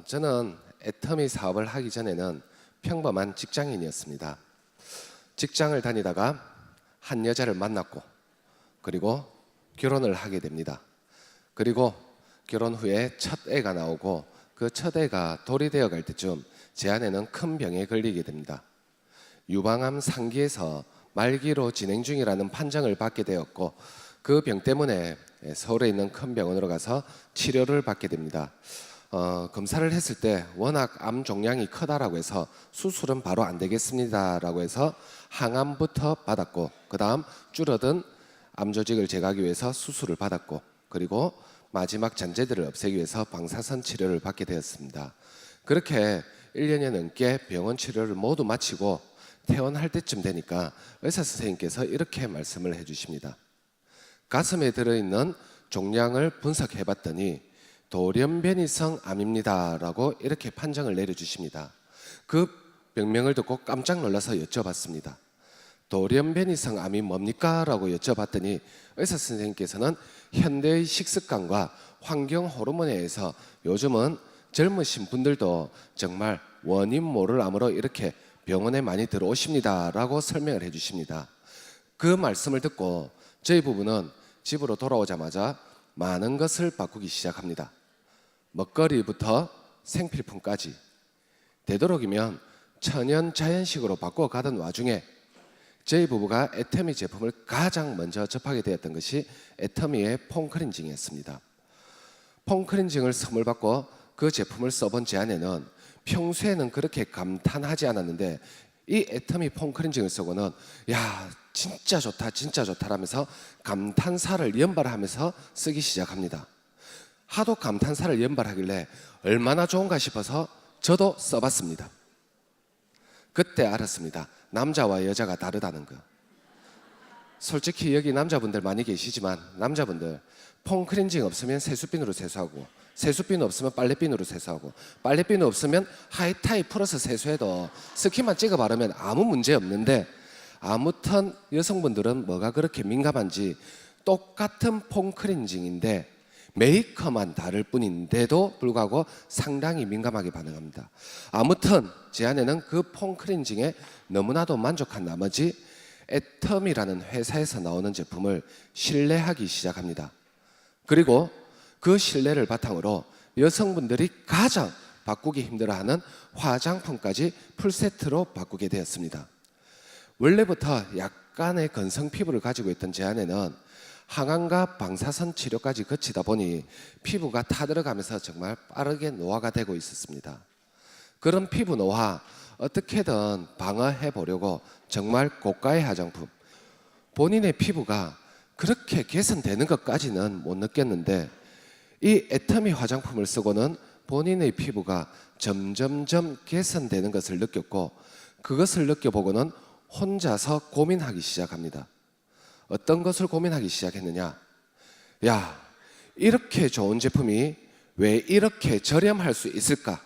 저는 애터미 사업을 하기 전에는 평범한 직장인이었습니다. 직장을 다니다가 한 여자를 만났고 그리고 결혼을 하게 됩니다. 그리고 결혼 후에 첫 애가 나오고 그 첫 애가 돌이 되어 갈 때쯤 제 아내는 큰 병에 걸리게 됩니다. 유방암 상기에서 말기로 진행 중이라는 판정을 받게 되었고 그 병 때문에 서울에 있는 큰 병원으로 가서 치료를 받게 됩니다. 검사를 했을 때 워낙 암 종양이 크다라고 해서 수술은 바로 안 되겠습니다라고 해서 항암부터 받았고 그 다음 줄어든 암 조직을 제거하기 위해서 수술을 받았고 그리고 마지막 잔재들을 없애기 위해서 방사선 치료를 받게 되었습니다. 그렇게 1년여 넘게 병원 치료를 모두 마치고 퇴원할 때쯤 되니까 의사 선생님께서 이렇게 말씀을 해주십니다. 가슴에 들어있는 종양을 분석해 봤더니 돌연변이성 암입니다 라고 이렇게 판정을 내려주십니다. 그 병명을 듣고 깜짝 놀라서 여쭤봤습니다. 돌연변이성 암이 뭡니까? 라고 여쭤봤더니 의사 선생님께서는 현대의 식습관과 환경 호르몬에 의해서 요즘은 젊으신 분들도 정말 원인 모를 암으로 이렇게 병원에 많이 들어오십니다 라고 설명을 해주십니다. 그 말씀을 듣고 저희 부부는 집으로 돌아오자마자 많은 것을 바꾸기 시작합니다. 먹거리부터 생필품까지 되도록이면 천연 자연식으로 바꿔가던 와중에 저희 부부가 애터미 제품을 가장 먼저 접하게 되었던 것이 애터미의 폼클렌징이었습니다. 폼클렌징을 선물 받고 그 제품을 써본 제 아내는 평소에는 그렇게 감탄하지 않았는데 이 애터미 폼클렌징을 쓰고는 야 진짜 좋다 진짜 좋다라면서 감탄사를 연발하면서 쓰기 시작합니다. 하도 감탄사를 연발하길래 얼마나 좋은가 싶어서 저도 써봤습니다. 그때 알았습니다. 남자와 여자가 다르다는 거. 솔직히 여기 남자분들 많이 계시지만 남자분들 폼클렌징 없으면 세수빈으로 세수하고 세수빈 없으면 빨래빈으로 세수하고 빨래빈 없으면 하이타이 풀어서 세수해도 스킨만 찍어 바르면 아무 문제 없는데 아무튼 여성분들은 뭐가 그렇게 민감한지 똑같은 폼클렌징인데 메이커만 다를 뿐인데도 불구하고 상당히 민감하게 반응합니다. 아무튼 제 아내는 그 폼클렌징에 너무나도 만족한 나머지 애터미라는 회사에서 나오는 제품을 신뢰하기 시작합니다. 그리고 그 신뢰를 바탕으로 여성분들이 가장 바꾸기 힘들어하는 화장품까지 풀세트로 바꾸게 되었습니다. 원래부터 약간의 건성 피부를 가지고 있던 제 아내는 항암과 방사선 치료까지 거치다 보니 피부가 타들어가면서 정말 빠르게 노화가 되고 있었습니다. 그런 피부 노화 어떻게든 방어해 보려고 정말 고가의 화장품, 본인의 피부가 그렇게 개선되는 것까지는 못 느꼈는데 이 애터미 화장품을 쓰고는 본인의 피부가 점점점 개선되는 것을 느꼈고 그것을 느껴보고는 혼자서 고민하기 시작합니다. 어떤 것을 고민하기 시작했느냐? 야, 이렇게 좋은 제품이 왜 이렇게 저렴할 수 있을까?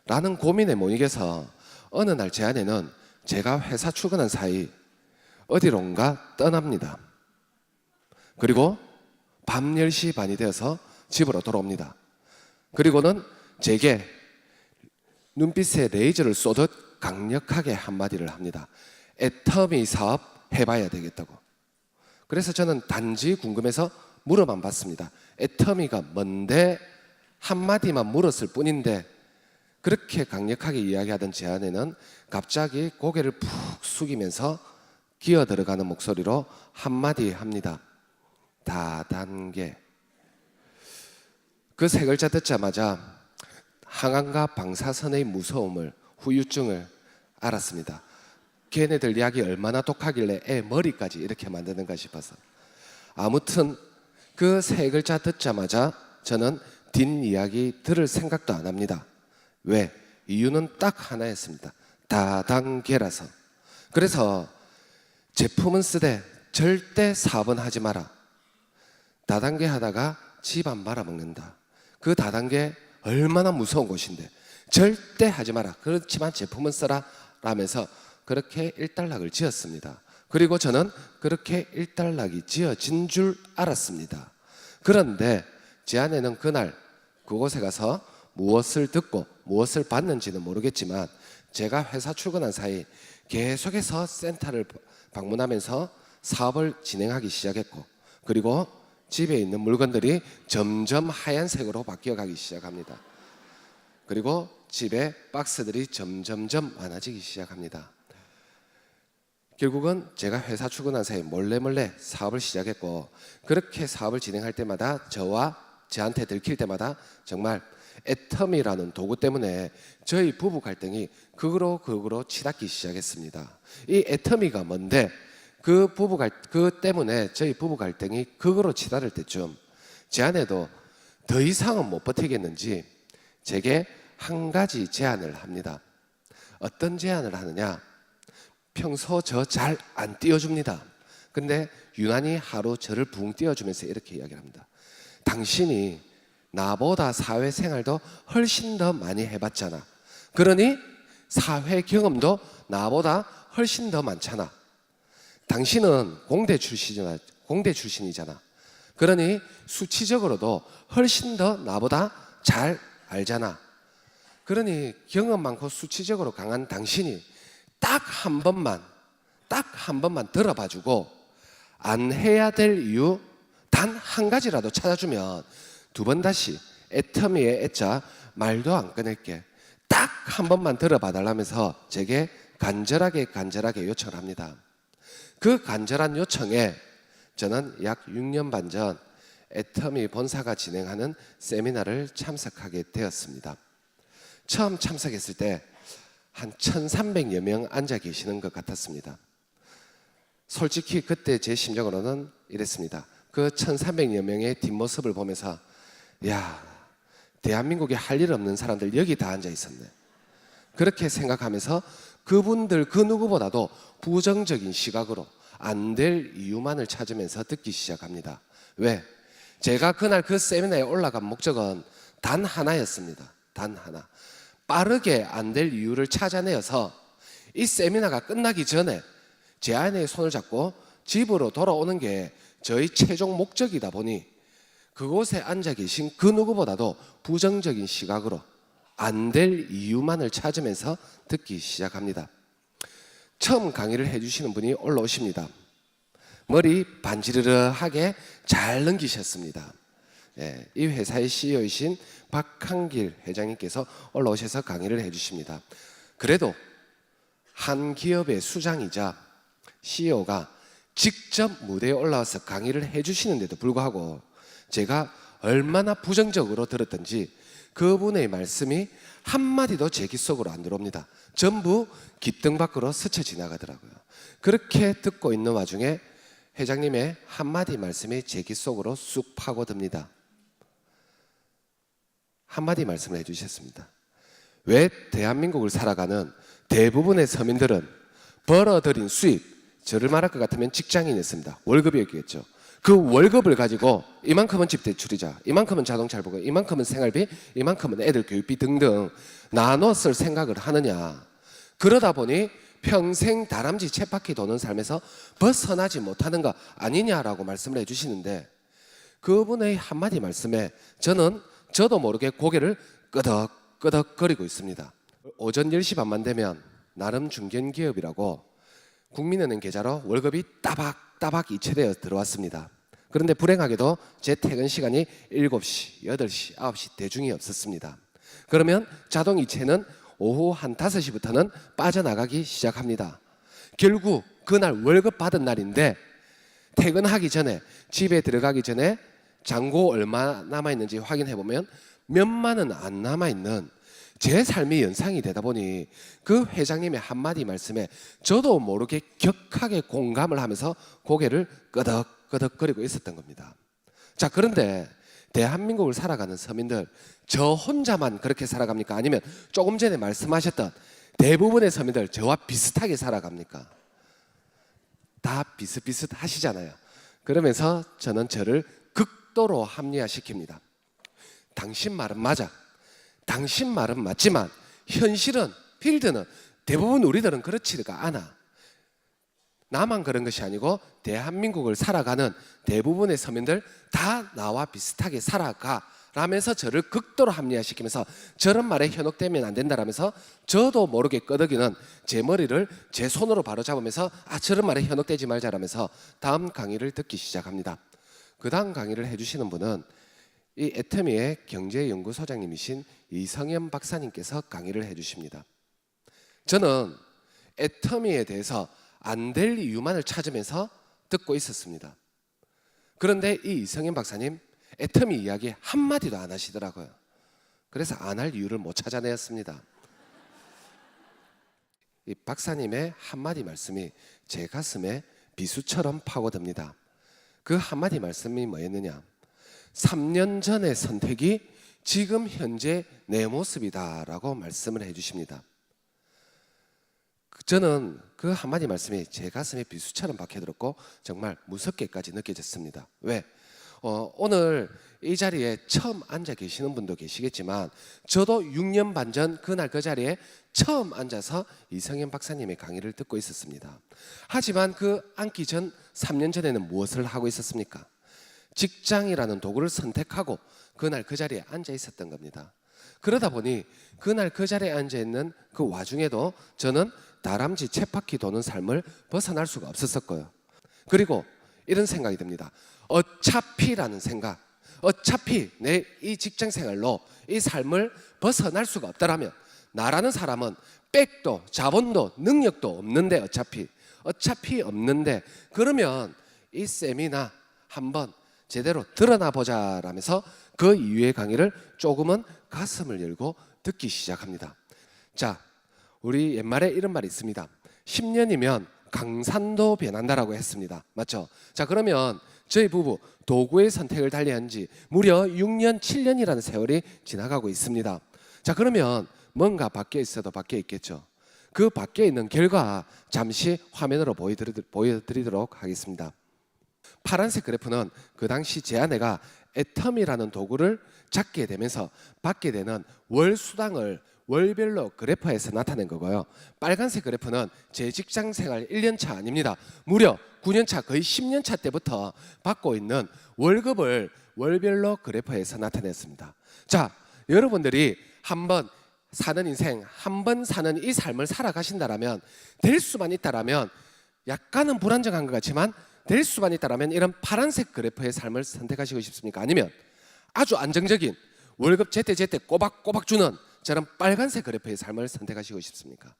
라는 고민에 못 이겨서 어느 날 제 아내는 제가 회사 출근한 사이 어디론가 떠납니다. 그리고 밤 10시 반이 되어서 집으로 돌아옵니다. 그리고는 제게 눈빛에 레이저를 쏘듯 강력하게 한마디를 합니다. 애터미 사업 해봐야 되겠다고. 그래서 저는 단지 궁금해서 물어만 봤습니다. 애터미가 뭔데? 한마디만 물었을 뿐인데 그렇게 강력하게 이야기하던 제 아내는 갑자기 고개를 푹 숙이면서 기어 들어가는 목소리로 한마디 합니다. 다단계. 그 세 글자 듣자마자 항암과 방사선의 무서움을, 후유증을 알았습니다. 걔네들 이야기 얼마나 독하길래 애 머리까지 이렇게 만드는가 싶어서. 아무튼 그 세 글자 듣자마자 저는 뒷이야기 들을 생각도 안 합니다. 왜? 이유는 딱 하나였습니다. 다단계라서. 그래서 제품은 쓰되 절대 사업은 하지 마라. 다단계 하다가 집안 말아먹는다. 그 다단계 얼마나 무서운 곳인데 절대 하지 마라. 그렇지만 제품은 써라 라면서 그렇게 일단락을 지었습니다. 그리고 저는 그렇게 일단락이 지어진 줄 알았습니다. 그런데 제 아내는 그날 그곳에 가서 무엇을 듣고 무엇을 받는지는 모르겠지만 제가 회사 출근한 사이 계속해서 센터를 방문하면서 사업을 진행하기 시작했고, 그리고 집에 있는 물건들이 점점 하얀색으로 바뀌어가기 시작합니다. 그리고 집에 박스들이 점점점 많아지기 시작합니다. 결국은 제가 회사 출근한 사이 몰래 사업을 시작했고, 그렇게 사업을 진행할 때마다 저한테 들킬 때마다 정말 애터미라는 도구 때문에 저희 부부 갈등이 극으로 치닫기 시작했습니다. 이 애터미가 뭔데, 그 때문에 저희 부부 갈등이 극으로 치닫을 때쯤 제 아내도 더 이상은 못 버티겠는지 제게 한 가지 제안을 합니다. 어떤 제안을 하느냐? 평소 저 잘 안 띄워줍니다. 근데 유난히 하루 저를 붕 띄워주면서 이렇게 이야기를 합니다. 당신이 나보다 사회생활도 훨씬 더 많이 해봤잖아. 그러니 사회 경험도 나보다 훨씬 더 많잖아. 당신은 공대 출신이잖아. 그러니 수치적으로도 훨씬 더 나보다 잘 알잖아. 그러니 경험 많고 수치적으로 강한 당신이 딱 한 번만 들어봐주고 안 해야 될 이유 단 한 가지라도 찾아주면 두 번 다시 애터미의 애자 말도 안 꺼낼게. 딱 한 번만 들어봐 달라면서 제게 간절하게 요청을 합니다. 그 간절한 요청에 저는 약 6년 반 전 애터미 본사가 진행하는 세미나를 참석하게 되었습니다. 처음 참석했을 때 한 1,300여 명 앉아 계시는 것 같았습니다. 솔직히 그때 제 심정으로는 이랬습니다. 그 1,300여 명의 뒷모습을 보면서 야, 대한민국에 할 일 없는 사람들 여기 다 앉아 있었네. 그렇게 생각하면서 그분들 그 누구보다도 부정적인 시각으로 안 될 이유만을 찾으면서 듣기 시작합니다. 왜? 제가 그날 그 세미나에 올라간 목적은 단 하나였습니다. 단 하나. 빠르게 안 될 이유를 찾아내어서 이 세미나가 끝나기 전에 제 아내의 손을 잡고 집으로 돌아오는 게 저희 최종 목적이다 보니 그곳에 앉아 계신 그 누구보다도 부정적인 시각으로 안 될 이유만을 찾으면서 듣기 시작합니다. 처음 강의를 해주시는 분이 올라오십니다. 머리 반지르르하게 잘 넘기셨습니다. 이 회사의 CEO이신 박한길 회장님께서 올라오셔서 강의를 해주십니다. 그래도 한 기업의 수장이자 CEO가 직접 무대에 올라와서 강의를 해주시는데도 불구하고 제가 얼마나 부정적으로 들었던지 그분의 말씀이 한마디도 제 귀 속으로 안 들어옵니다. 전부 귓등 밖으로 스쳐 지나가더라고요. 그렇게 듣고 있는 와중에 회장님의 한마디 말씀이 제 귀 속으로 쑥 파고듭니다. 한마디 말씀을 해주셨습니다. 왜 대한민국을 살아가는 대부분의 서민들은 벌어들인 수입, 저를 말할 것 같으면 직장인이었습니다. 월급이었겠죠. 그 월급을 가지고 이만큼은 집대출이자, 이만큼은 자동차를 보고, 이만큼은 생활비, 이만큼은 애들 교육비 등등 나눠 쓸 생각을 하느냐. 그러다 보니 평생 다람쥐 쳇바퀴 도는 삶에서 벗어나지 못하는 거 아니냐라고 말씀을 해주시는데, 그분의 한마디 말씀에 저도 모르게 고개를 끄덕끄덕거리고 있습니다. 오전 10시 반만 되면 나름 중견기업이라고 국민은행 계좌로 월급이 따박따박 이체되어 들어왔습니다. 그런데 불행하게도 제 퇴근 시간이 7시, 8시, 9시 대중이 없었습니다. 그러면 자동 이체는 오후 한 5시부터는 빠져나가기 시작합니다. 결국 그날 월급 받은 날인데 퇴근하기 전에, 집에 들어가기 전에 잔고 얼마 남아있는지 확인해보면 몇만 원 안 남아있는 제 삶이 연상이 되다 보니 그 회장님의 한마디 말씀에 저도 모르게 격하게 공감을 하면서 고개를 끄덕끄덕거리고 있었던 겁니다. 자, 그런데 대한민국을 살아가는 서민들, 저 혼자만 그렇게 살아갑니까? 아니면 조금 전에 말씀하셨던 대부분의 서민들 저와 비슷하게 살아갑니까? 다 비슷비슷하시잖아요. 그러면서 저는 저를 극도로 합리화시킵니다. 당신 말은 맞아. 당신 말은 맞지만 현실은, 필드는 대부분 우리들은 그렇지가 않아. 나만 그런 것이 아니고 대한민국을 살아가는 대부분의 서민들 다 나와 비슷하게 살아가 라면서 저를 극도로 합리화시키면서 저런 말에 현혹되면 안 된다라면서 저도 모르게 끄덕이는 제 머리를 제 손으로 바로잡으면서 저런 말에 현혹되지 말자라면서 다음 강의를 듣기 시작합니다. 그 다음 강의를 해주시는 분은 이 애터미의 경제연구소장님이신 이성현 박사님께서 강의를 해주십니다. 저는 애터미에 대해서 안 될 이유만을 찾으면서 듣고 있었습니다. 그런데 이 이성현 박사님 애터미 이야기 한마디도 안 하시더라고요. 그래서 안 할 이유를 못 찾아내었습니다. 이 박사님의 한마디 말씀이 제 가슴에 비수처럼 파고듭니다. 그 한마디 말씀이 뭐였느냐? 3년 전의 선택이 지금 현재 내 모습이다라고 말씀을 해주십니다. 저는 그 한마디 말씀이 제 가슴에 비수처럼 박혀들었고 정말 무섭게까지 느껴졌습니다. 왜? 오늘 이 자리에 처음 앉아 계시는 분도 계시겠지만 저도 6년 반 전 그날 그 자리에 처음 앉아서 이성현 박사님의 강의를 듣고 있었습니다. 하지만 그 앉기 전 3년 전에는 무엇을 하고 있었습니까? 직장이라는 도구를 선택하고 그날 그 자리에 앉아 있었던 겁니다. 그러다 보니 그날 그 자리에 앉아 있는 그 와중에도 저는 다람쥐 쳇바퀴 도는 삶을 벗어날 수가 없었고요. 그리고 이런 생각이 듭니다. 어차피라는 생각, 어차피 내 이 직장 생활로 이 삶을 벗어날 수가 없다라면 나라는 사람은 백도 자본도 능력도 없는데 어차피 없는데 그러면 이 세미나 한번 제대로 드러나 보자라면서 그 이후의 강의를 조금은 가슴을 열고 듣기 시작합니다. 자, 우리 옛말에 이런 말이 있습니다. 10년이면 강산도 변한다라고 했습니다. 맞죠? 자, 그러면 저희 부부 도구의 선택을 달리한 지 무려 6년, 7년이라는 세월이 지나가고 있습니다. 자, 그러면 뭔가 밖에 있어도 밖에 있겠죠. 그 밖에 있는 결과 잠시 화면으로 보여드리도록 하겠습니다. 파란색 그래프는 그 당시 제 아내가 애터미라는 도구를 잡게 되면서 받게 되는 월 수당을 월별로 그래프에서 나타낸 거고요. 빨간색 그래프는 제 직장 생활 1년 차 아닙니다. 무려 9년 차, 거의 10년 차 때부터 받고 있는 월급을 월별로 그래프에서 나타냈습니다. 자, 여러분들이 한번 사는 인생, 한번 사는 이 삶을 살아가신다라면, 될 수만 있다라면, 약간은 불안정한 것 같지만 될 수만 있다라면 이런 파란색 그래프의 삶을 선택하시고 싶습니까? 아니면 아주 안정적인 월급 제때 꼬박꼬박 주는 저런 빨간색 그래프의 삶을 선택하시고 싶습니까?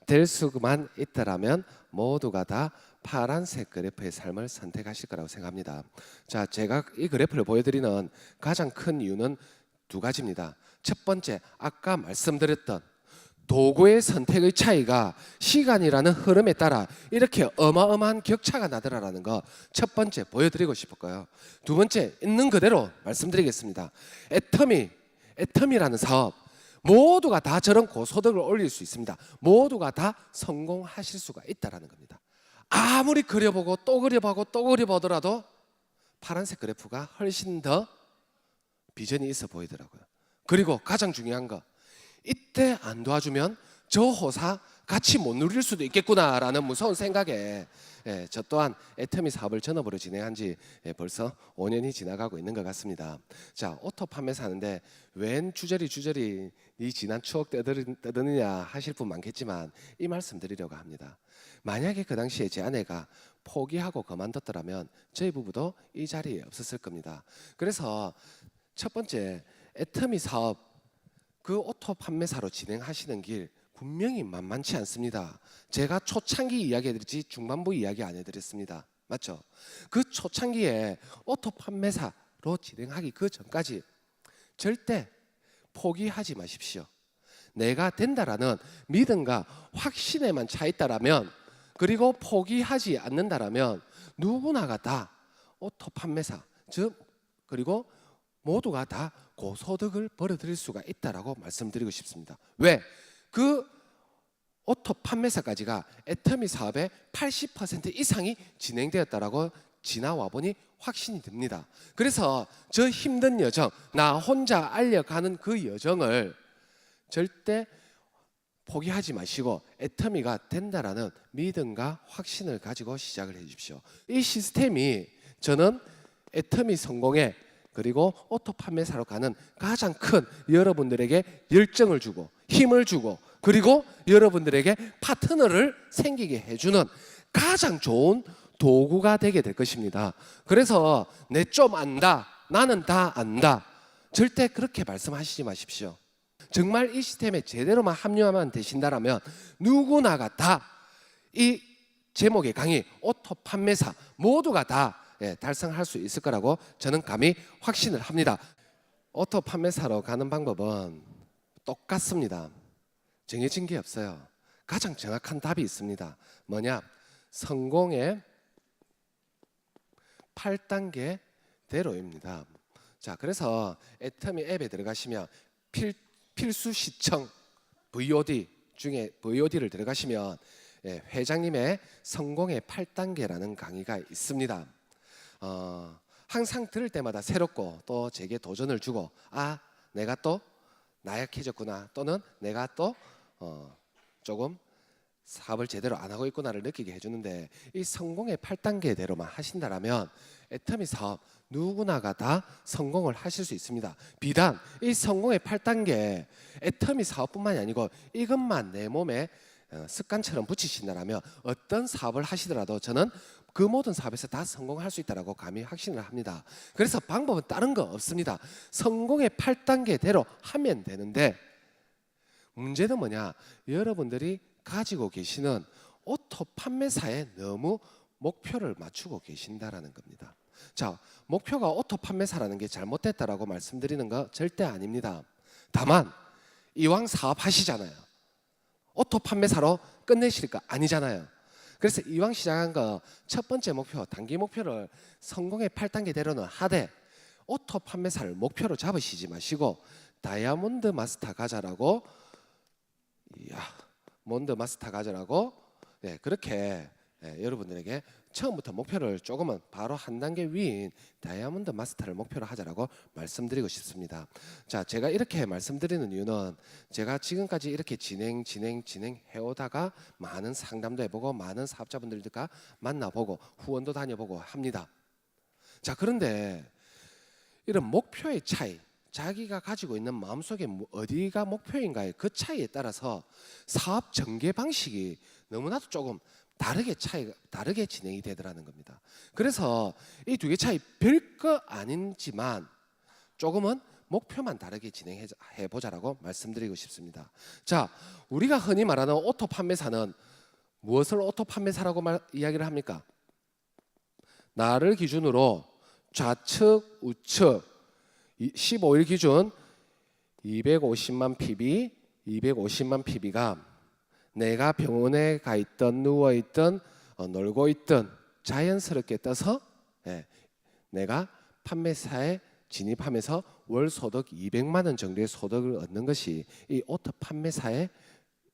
될 수만 있다라면 모두가 다 파란색 그래프의 삶을 선택하실 거라고 생각합니다. 자, 제가 이 그래프를 보여드리는 가장 큰 이유는 두 가지입니다. 첫 번째, 아까 말씀드렸던 도구의 선택의 차이가 시간이라는 흐름에 따라 이렇게 어마어마한 격차가 나더라라는 거 첫 번째 보여드리고 싶었고요. 두 번째, 있는 그대로 말씀드리겠습니다. 애터미라는 사업, 모두가 다 저런 고소득을 올릴 수 있습니다. 모두가 다 성공하실 수가 있다는 겁니다. 아무리 그려보고 또 그려보고 또 그려보더라도 파란색 그래프가 훨씬 더 비전이 있어 보이더라고요. 그리고 가장 중요한 거, 이때 안 도와주면 저 호사 같이 못 누릴 수도 있겠구나라는 무서운 생각에 저 또한 애터미 사업을 전업으로 진행한 지 벌써 5년이 지나가고 있는 것 같습니다. 자, 오토 판매사 하는데 웬 주저리 이 지난 추억 떠드느냐 하실 분 많겠지만 이 말씀 드리려고 합니다. 만약에 그 당시에 제 아내가 포기하고 그만뒀더라면 저희 부부도 이 자리에 없었을 겁니다. 그래서 첫 번째, 애터미 사업 그 오토 판매사로 진행하시는 길 분명히 만만치 않습니다. 제가 초창기 이야기해드렸지 중반부 이야기 안 해드렸습니다. 맞죠? 그 초창기에 오토 판매사로 진행하기 그 전까지 절대 포기하지 마십시오. 내가 된다라는 믿음과 확신에만 차 있다라면, 그리고 포기하지 않는다라면 누구나가 다 오토 판매사, 즉 그리고 모두가 다 고소득을 벌어들일 수가 있다라고 말씀드리고 싶습니다. 왜? 그 오토 판매사까지가 애터미 사업의 80% 이상이 진행되었다라고 지나와 보니 확신이 듭니다. 그래서 저 힘든 여정, 나 혼자 알려가는 그 여정을 절대 포기하지 마시고 애터미가 된다라는 믿음과 확신을 가지고 시작을 해 주십시오. 이 시스템이 저는 애터미 성공의 그리고 오토 판매사로 가는 가장 큰 여러분들에게 열정을 주고 힘을 주고 그리고 여러분들에게 파트너를 생기게 해주는 가장 좋은 도구가 되게 될 것입니다. 그래서 내 좀 안다, 나는 다 안다, 절대 그렇게 말씀하시지 마십시오. 정말 이 시스템에 제대로만 합류하면 되신다라면 누구나가 다 이 제목의 강의 오토 판매사 모두가 다 달성할 수 있을 거라고 저는 감히 확신을 합니다. 오토 판매사로 가는 방법은 똑같습니다. 정해진 게 없어요. 가장 정확한 답이 있습니다. 뭐냐? 성공의 8단계대로입니다. 자, 그래서 애터미 앱에 들어가시면 필수 시청 VOD 중에 VOD를 들어가시면 회장님의 성공의 8단계라는 강의가 있습니다. 항상 들을 때마다 새롭고 또 제게 도전을 주고 내가 또 나약해졌구나 또는 내가 또 조금 사업을 제대로 안 하고 있구나를 느끼게 해주는데 이 성공의 8단계대로만 하신다라면 애터미 사업 누구나가 다 성공을 하실 수 있습니다. 비단 이 성공의 8단계 애터미 사업뿐만이 아니고 이것만 내 몸에 습관처럼 붙이신다라면 어떤 사업을 하시더라도 저는 그 모든 사업에서 다 성공할 수 있다고 감히 확신을 합니다. 그래서 방법은 다른 거 없습니다. 성공의 8단계대로 하면 되는데 문제는 뭐냐? 여러분들이 가지고 계시는 오토 판매사에 너무 목표를 맞추고 계신다라는 겁니다. 자, 목표가 오토 판매사라는 게 잘못됐다라고 말씀드리는 거 절대 아닙니다. 다만 이왕 사업하시잖아요. 오토 판매사로 끝내실까? 아니잖아요. 그래서 이왕 시작한 거 첫 번째 목표, 단기 목표를 성공의 8단계대로는 하되 오토 판매사를 목표로 잡으시지 마시고 다이아몬드 마스터 가자라고 그렇게 여러분들에게 처음부터 목표를 조금은 바로 한 단계 위인 다이아몬드 마스터를 목표로 하자라고 말씀드리고 싶습니다. 자, 제가 이렇게 말씀드리는 이유는 제가 지금까지 이렇게 진행해 오다가 많은 상담도 해보고 많은 사업자분들과 만나보고 후원도 다녀보고 합니다. 자, 그런데 이런 목표의 차이, 자기가 가지고 있는 마음속에 어디가 목표인가의 그 차이에 따라서 사업 전개 방식이 너무나도 조금 다르게 진행이 되더라는 겁니다. 그래서 이 두 개 차이 별거 아닌지만 조금은 목표만 다르게 진행해 보자라고 말씀드리고 싶습니다. 자, 우리가 흔히 말하는 오토 판매사는 무엇을 오토 판매사라고 이야기를 합니까? 나를 기준으로 좌측, 우측 15일 기준 250만 PB, 250만 PB가 내가 병원에 가 있던 누워 있던 놀고 있던 자연스럽게 떠서 내가 판매사에 진입하면서 월 소득 200만 원 정도의 소득을 얻는 것이 이 오토 판매사의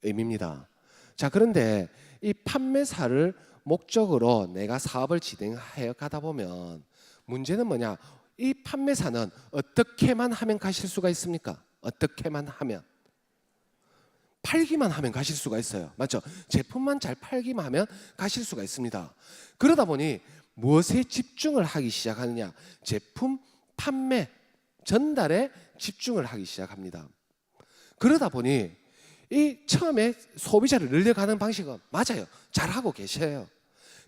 의미입니다. 자, 그런데 이 판매사를 목적으로 내가 사업을 진행해 가다 보면 문제는 뭐냐? 이 판매사는 어떻게만 하면 가실 수가 있습니까? 어떻게만 하면 팔기만 하면 가실 수가 있어요. 맞죠? 제품만 잘 팔기만 하면 가실 수가 있습니다. 그러다 보니 무엇에 집중을 하기 시작하느냐? 제품 판매 전달에 집중을 하기 시작합니다. 그러다 보니 이 처음에 소비자를 늘려가는 방식은 맞아요. 잘하고 계셔요.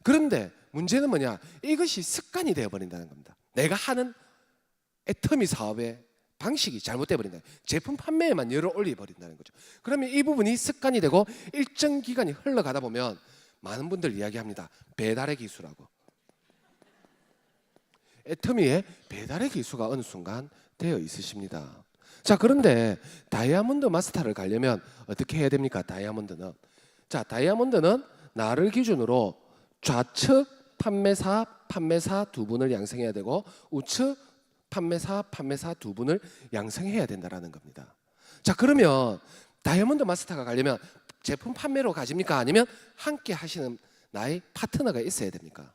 그런데 문제는 뭐냐? 이것이 습관이 되어버린다는 겁니다. 내가 하는 애터미 사업의 방식이 잘못돼 버린다. 제품 판매에만 열을 올려 버린다는 거죠. 그러면 이 부분이 습관이 되고 일정 기간이 흘러가다 보면 많은 분들 이야기합니다. 배달의 기수라고. 애터미에 배달의 기수가 어느 순간 되어 있으십니다. 자, 그런데 다이아몬드 마스터를 가려면 어떻게 해야 됩니까? 다이아몬드는 나를 기준으로 좌측 판매사 두 분을 양성해야 되고 우측 판매사 두 분을 양성해야 된다라는 겁니다. 자, 그러면 다이아몬드 마스터가 가려면 제품 판매로 가십니까? 아니면 함께 하시는 나의 파트너가 있어야 됩니까?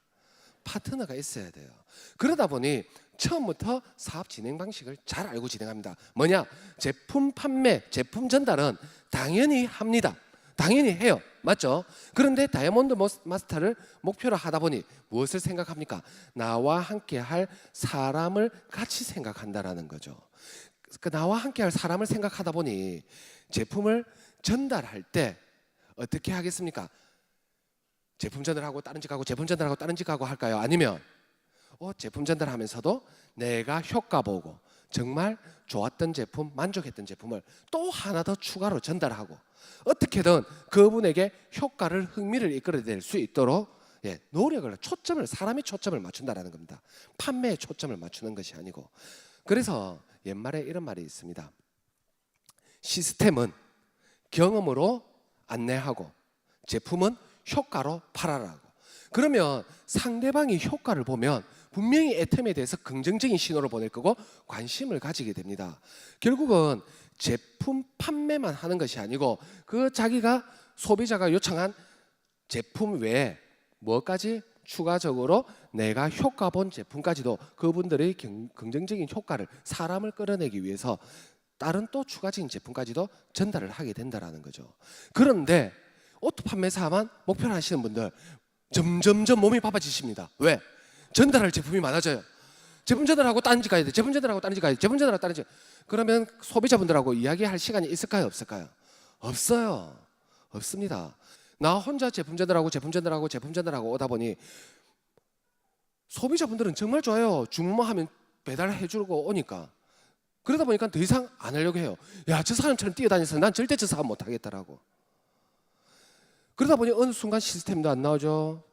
파트너가 있어야 돼요. 그러다 보니 처음부터 사업 진행 방식을 잘 알고 진행합니다. 뭐냐? 제품 판매, 제품 전달은 당연히 합니다. 당연히 해요. 맞죠? 그런데 다이아몬드 마스터를 목표로 하다 보니 무엇을 생각합니까? 나와 함께 할 사람을 같이 생각한다라는 거죠. 그 나와 함께 할 사람을 생각하다 보니 제품을 전달할 때 어떻게 하겠습니까? 제품 전달하고 다른 집 가고 제품 전달하고 다른 집 가고 할까요? 아니면 제품 전달하면서도 내가 효과 보고 정말 좋았던 제품, 만족했던 제품을 또 하나 더 추가로 전달하고 어떻게든 그분에게 효과를, 흥미를 이끌어낼 수 있도록 노력을, 사람이 초점을 맞춘다라는 겁니다. 판매에 초점을 맞추는 것이 아니고. 그래서 옛말에 이런 말이 있습니다. 시스템은 경험으로 안내하고 제품은 효과로 팔아라고. 그러면 상대방이 효과를 보면 분명히 애템에 대해서 긍정적인 신호를 보낼 거고 관심을 가지게 됩니다. 결국은 제품 판매만 하는 것이 아니고 그 자기가 소비자가 요청한 제품 외에 뭐까지 추가적으로 내가 효과 본 제품까지도 그분들의 긍정적인 효과를, 사람을 끌어내기 위해서 다른 또 추가적인 제품까지도 전달을 하게 된다는 거죠. 그런데 오토 판매사만 목표로 하시는 분들 점점점 몸이 바빠지십니다. 왜? 전달할 제품이 많아져요. 제품 전달하고 다른 집 가야 돼. 제품 전달하고 다른 집 가야 돼. 제품 전달하고 다른 집. 그러면 소비자분들하고 이야기할 시간이 있을까요? 없을까요? 없어요. 없습니다. 나 혼자 제품 전달하고 오다 보니 소비자분들은 정말 좋아요. 주문만 하면 배달해 주고 오니까. 그러다 보니까 더 이상 안 하려고 해요. 야, 저 사람처럼 뛰어다녀서 난 절대 저 사람 못 하겠다라고. 그러다 보니 어느 순간 시스템도 안 나오죠.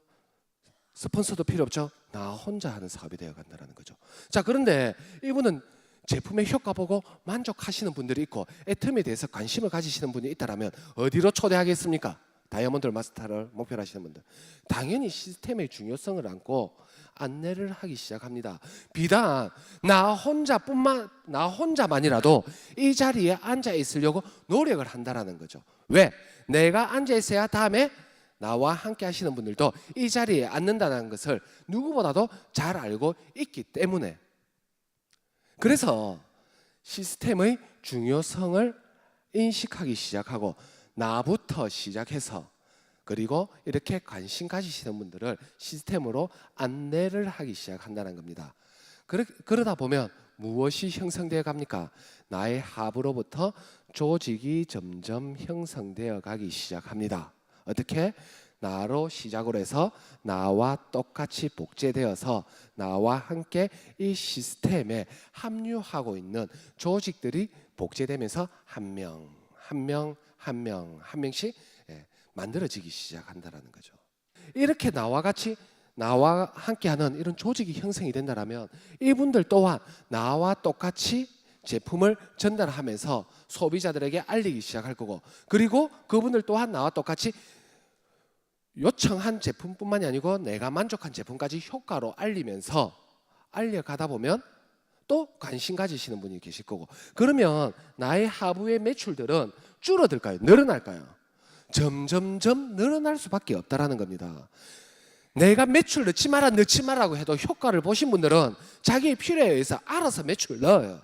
스폰서도 필요 없죠. 나 혼자 하는 사업이 되어 간다는 거죠. 자, 그런데 이분은 제품의 효과 보고 만족하시는 분들이 있고 애템에 대해서 관심을 가지시는 분이 있다면 어디로 초대하겠습니까? 다이아몬드 마스터를 목표로 하시는 분들, 당연히 시스템의 중요성을 안고 안내를 하기 시작합니다. 비단 나 혼자만이라도 이 자리에 앉아 있으려고 노력을 한다라는 거죠. 왜? 내가 앉아 있어야 다음에 나와 함께 하시는 분들도 이 자리에 앉는다는 것을 누구보다도 잘 알고 있기 때문에. 그래서 시스템의 중요성을 인식하기 시작하고 나부터 시작해서 그리고 이렇게 관심 가지시는 분들을 시스템으로 안내를 하기 시작한다는 겁니다. 그러다 보면 무엇이 형성되어 갑니까? 나의 하부로부터 조직이 점점 형성되어 가기 시작합니다. 어떻게? 나로 시작을 해서 나와 똑같이 복제되어서 나와 함께 이 시스템에 합류하고 있는 조직들이 복제되면서 한 명씩 만들어지기 시작한다는 거죠. 이렇게 나와 함께하는 이런 조직이 형성이 된다면 이분들 또한 나와 똑같이 제품을 전달하면서 소비자들에게 알리기 시작할 거고, 그리고 그분들 또한 나와 똑같이 요청한 제품뿐만이 아니고 내가 만족한 제품까지 효과로 알려가다 보면 또 관심 가지시는 분이 계실 거고, 그러면 나의 하부의 매출들은 줄어들까요? 늘어날까요? 점점점 늘어날 수밖에 없다라는 겁니다. 내가 매출 넣지 마라고 해도 효과를 보신 분들은 자기의 필요에 의해서 알아서 매출 넣어요.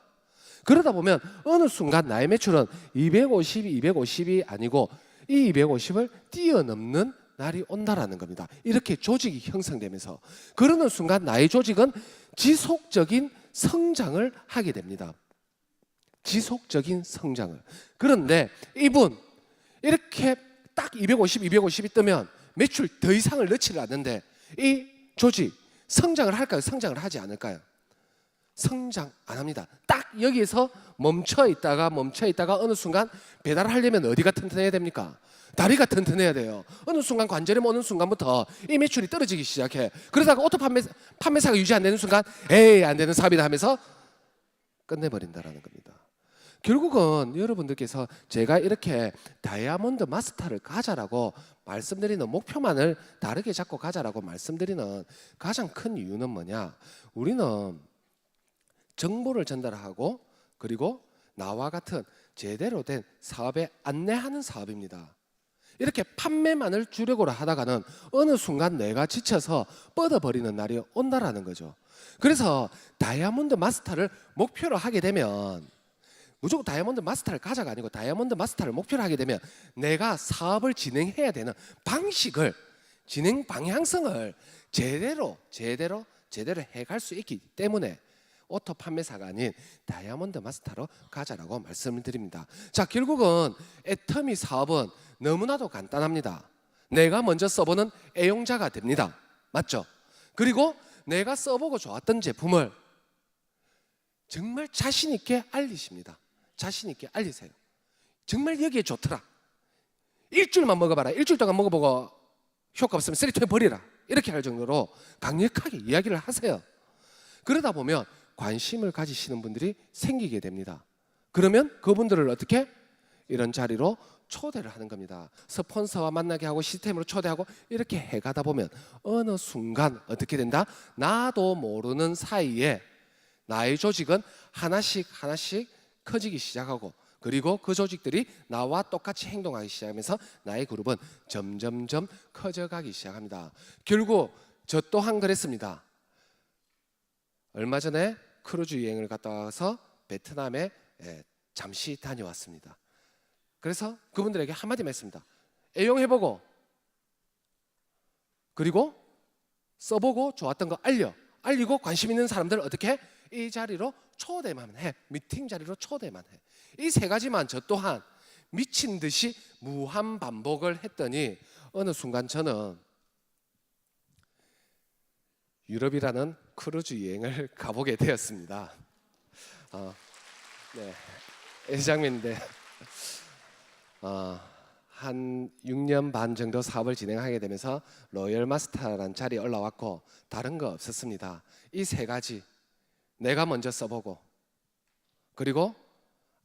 그러다 보면 어느 순간 나의 매출은 250이 아니고 이 250을 뛰어넘는 날이 온다라는 겁니다. 이렇게 조직이 형성되면서 그러는 순간 나의 조직은 지속적인 성장을 하게 됩니다. 지속적인 성장을. 그런데 이분 이렇게 딱 250이 뜨면 매출 더 이상을 넣지를 않는데 이 조직 성장을 할까요? 성장을 하지 않을까요? 성장 안 합니다. 딱 여기에서 멈춰 있다가 어느 순간 배달을 하려면 어디가 튼튼해야 됩니까? 다리가 튼튼해야 돼요. 어느 순간 관절이 오는 순간부터 이 매출이 떨어지기 시작해. 그러다가 오토 판매사가 유지 안 되는 순간 에이 안 되는 사업이다 하면서 끝내버린다라는 겁니다. 결국은 여러분들께서 제가 이렇게 다이아몬드 마스터를 가자라고 말씀드리는, 목표만을 다르게 잡고 가자라고 말씀드리는 가장 큰 이유는 뭐냐? 우리는 정보를 전달하고 그리고 나와 같은 제대로 된 사업에 안내하는 사업입니다. 이렇게 판매만을 주력으로 하다가는 어느 순간 내가 지쳐서 뻗어버리는 날이 온다라는 거죠. 그래서 다이아몬드 마스터를 목표로 하게 되면 무조건 다이아몬드 마스터를 가자가 아니고 다이아몬드 마스터를 목표로 하게 되면 내가 사업을 진행해야 되는 방식을, 진행 방향성을 제대로 해갈 수 있기 때문에 오토 판매사가 아닌 다이아몬드 마스터로 가자라고 말씀을 드립니다. 자, 결국은 애터미 사업은 너무나도 간단합니다. 내가 먼저 써보는 애용자가 됩니다. 맞죠? 그리고 내가 써보고 좋았던 제품을 정말 자신 있게 알리십니다. 자신 있게 알리세요. 정말 여기에 좋더라. 일주일만 먹어봐라. 일주일 동안 먹어보고 효과 없으면 쓰레기통에 버리라. 이렇게 할 정도로 강력하게 이야기를 하세요. 그러다 보면 관심을 가지시는 분들이 생기게 됩니다. 그러면 그분들을 어떻게? 이런 자리로 초대를 하는 겁니다. 스폰서와 만나게 하고 시스템으로 초대하고 이렇게 해가다 보면 어느 순간 어떻게 된다? 나도 모르는 사이에 나의 조직은 하나씩 커지기 시작하고, 그리고 그 조직들이 나와 똑같이 행동하기 시작하면서 나의 그룹은 점점점 커져가기 시작합니다. 결국 저 또한 그랬습니다. 얼마 전에 크루즈 여행을 갔다 와서 베트남에 잠시 다녀왔습니다. 그래서 그분들에게 한마디만 했습니다. 애용해보고, 그리고 써보고 좋았던 거 알리고 관심 있는 사람들 어떻게? 이 자리로 초대만 해. 미팅 자리로 초대만 해. 이 세 가지만 저 또한 미친 듯이 무한 반복을 했더니 어느 순간 저는 유럽이라는 크루즈 여행을 가보게 되었습니다. 네, 회장님인데 한 6년 반 정도 사업을 진행하게 되면서 로열 마스터라는 자리에 올라왔고 다른 거 없었습니다. 이 세 가지 내가 먼저 써보고, 그리고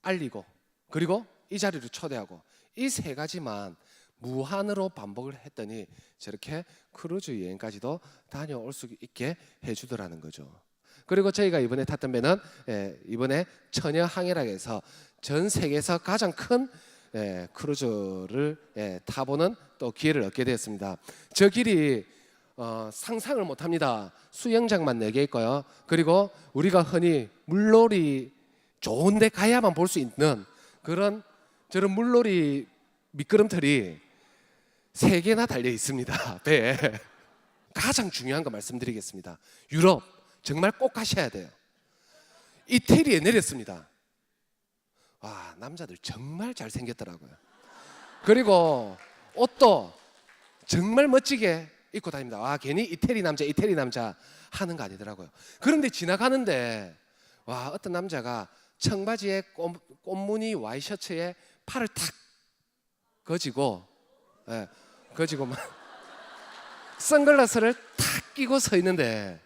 알리고, 그리고 이 자리로 초대하고, 이 세 가지만 무한으로 반복을 했더니 저렇게 크루즈 여행까지도 다녀올 수 있게 해주더라는 거죠. 그리고 저희가 이번에 탔던 배는 이번에 처녀항해라고 해서 전 세계에서 가장 큰 크루즈를 타보는 또 기회를 얻게 되었습니다. 저 길이 상상을 못합니다. 수영장만 4개 있고요. 그리고 우리가 흔히 물놀이 좋은 데 가야만 볼 수 있는 그런 저런 물놀이 미끄럼틀이 3개나 달려 있습니다. 배에. 가장 중요한 거 말씀드리겠습니다. 유럽 정말 꼭 가셔야 돼요. 이태리에 내렸습니다. 와, 남자들 정말 잘생겼더라고요. 그리고 옷도 정말 멋지게 입고 다닙니다. 와, 괜히 이태리 남자 하는 거 아니더라고요. 그런데 지나가는데 와, 어떤 남자가 청바지에 꽃무늬 와이셔츠에 팔을 탁 거지고 막 선글라스를 탁 끼고 서 있는데,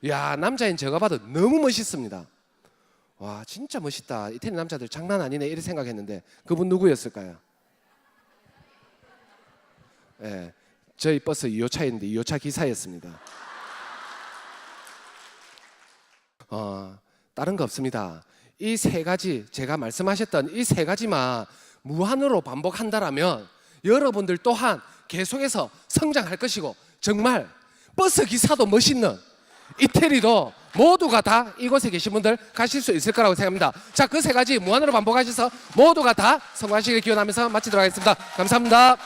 야, 남자인 제가 봐도 너무 멋있습니다. 와, 진짜 멋있다. 이태리 남자들 장난 아니네 이렇게 생각했는데 그분 누구였을까요? 저희 버스 2호차였는데 2호차 기사였습니다. 다른 거 없습니다. 이 세 가지, 제가 말씀하셨던 이 세 가지만 무한으로 반복한다라면 여러분들 또한 계속해서 성장할 것이고, 정말 버스 기사도 멋있는 이태리도 모두가 다 이곳에 계신 분들 가실 수 있을 거라고 생각합니다. 자, 그 세 가지 무한으로 반복하셔서 모두가 다 성공하시길 기원하면서 마치도록 하겠습니다. 감사합니다.